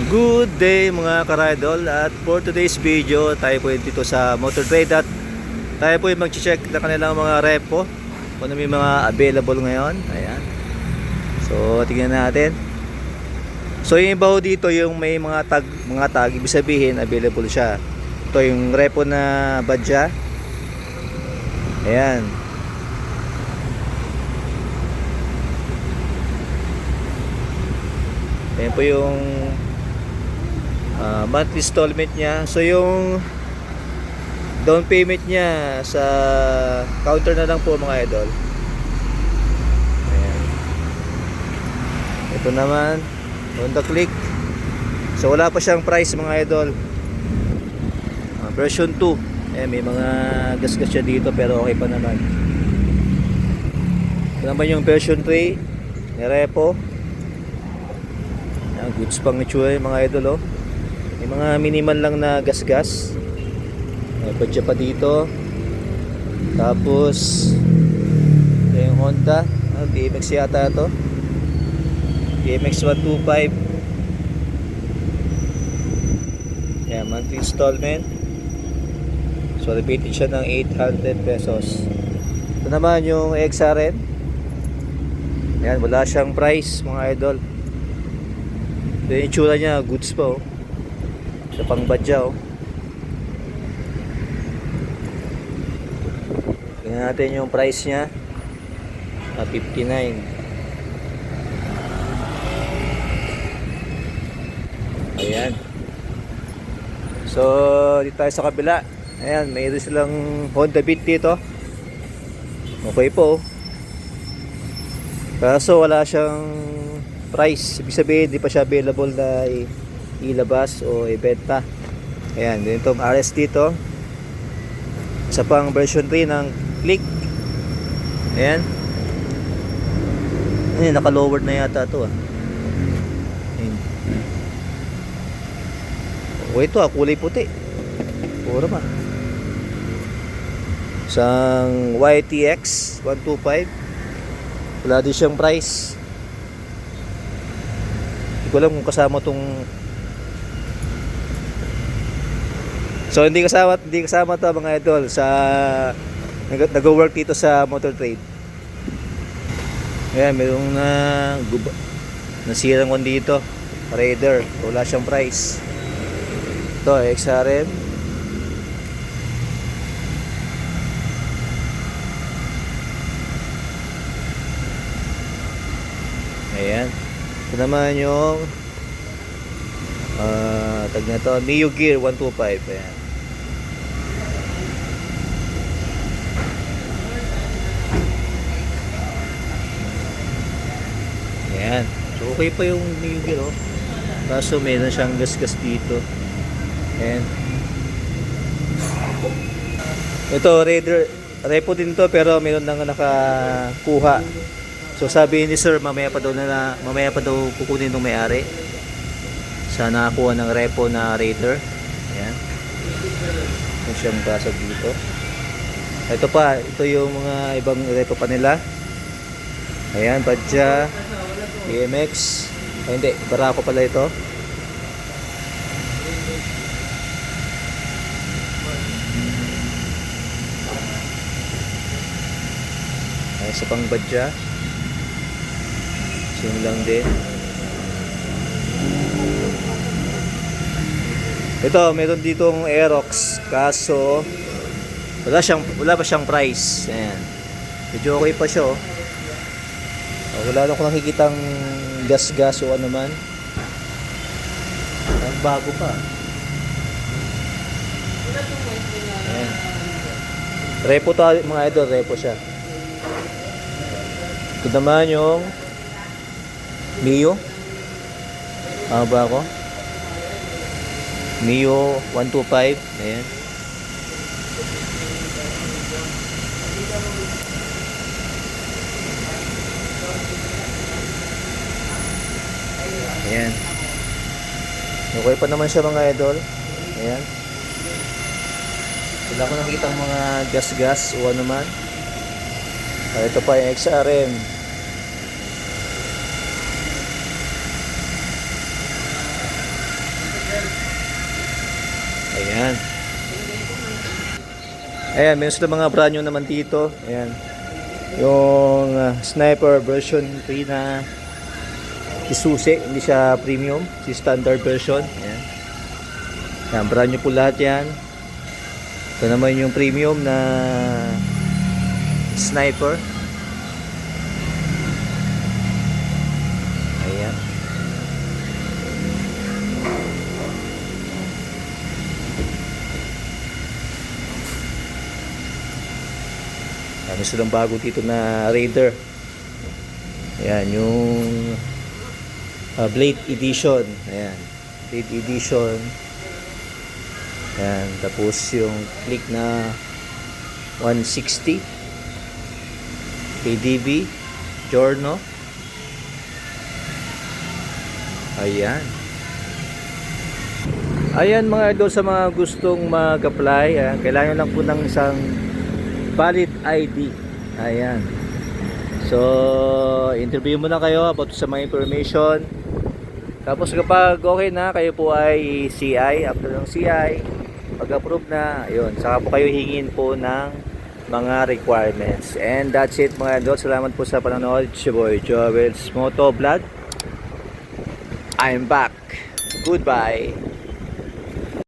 Good day mga ka-idol, at for today's video tayo po dito sa Motor Trade at tayo po yung mag-check na kanilang mga repo kung ano may mga available ngayon. Ayan. So tingnan natin. So yung iba dito yung may mga tag, ibig sabihin available siya. Ito yung repo na badya. Ayan. Ayan po yung monthly installment niya. So yung down payment niya sa counter na lang po mga idol. Ayan. Ito naman on the click. So wala pa siyang price mga idol. Version 2. May mga gasgas siya dito pero okay pa naman. Ito naman yung version 3 ni repo. Goods pang itsura yung mga idol. May mga minimal lang na gasgas. May badya pa dito. Tapos ito yung Honda DMX yata ito, DMX 125. Monthly installment. So repeated siya ng 800 pesos. Ito naman yung XRN. Wala siyang price mga idol. Ito yung itsura niya, goods pa sa pang badya Tingnan natin yung price niya. 59. Ayan. So dito tayo sa kabila. Ayan, mayroon silang Honda Beat dito. Okay po. Kaso wala siyang price. Ibig sabihin di pa siya available na ilabas o ibenta. Ayan, dito RS dito. Isa pang version 3 ng Click. Ayan. Ayan, naka-lowered na yata ito Ayan. O ito kulay puti. Puro pa. Isang YTX 125. Wala din siyang price. Hindi ko alam kung kasama tong. So hindi kasama to mga idol sa nag-work dito sa Motor Trade. Ayan, mayroong nasirang one dito, Raider. Wala siyang price. Ito XRM. Ayan. Ito naman yung tag na to, Neo Gear 125. Ayan. Ayan. So okay pa yung Neo Gear kaso meron siyang gasgas dito. Ayan. Ito Raider, repo din to pero meron nang nakakuha. So sabi ni sir mamaya pa daw kukunin ng may-ari sa nakakuha ng repo na Raider. Ayan. Ito siyang basag dito. Ito yung mga ibang repo pa nila. Ayan, badya, DMX. Ay hindi, Barako pala ito. Ay, isa pang badya. Same lang din. Ito, meron ditong Aerox kaso wala pa siyang price. Ayan. Medyo okay pa siya wala lang ko nakikitang gas o ano man. Bago pa. Ayan. Repo to mga idol, repo siya. Ito naman yung Mio. Ba ako? Mio 125. Ayan. Ayan. Okay pa naman siya mga idol. Ayan. Wala ko nakikita mga gas o ano man. Ito pa yung XRM. Ayan. Ayan, meron sila mga brand new naman dito. Ayan. Yung Sniper version 3 na Isuzu, hindi siya premium, si standard version. Ayan. Ayan, brand new po lahat yan. Ito naman yung premium na Sniper. Ayan. Meron silang bago dito na Raider. Ayan, yung Blade Edition. Ayan, Blade Edition. Ayan, tapos yung click na 160 KDB Giorno. Ayan. Ayan mga idol, sa mga gustong mag-apply, ayan, kailangan lang po ng isang valid ID. Ayan. So, interview muna kayo about sa mga information. Tapos kapag okay na, kayo po ay CI. After ng CI, pag-approve na, ayun, saka po kayo hingin po ng mga requirements. And that's it mga idol. Salamat po sa panonood. It's your boy Joel's Moto Vlog. I'm back. Goodbye.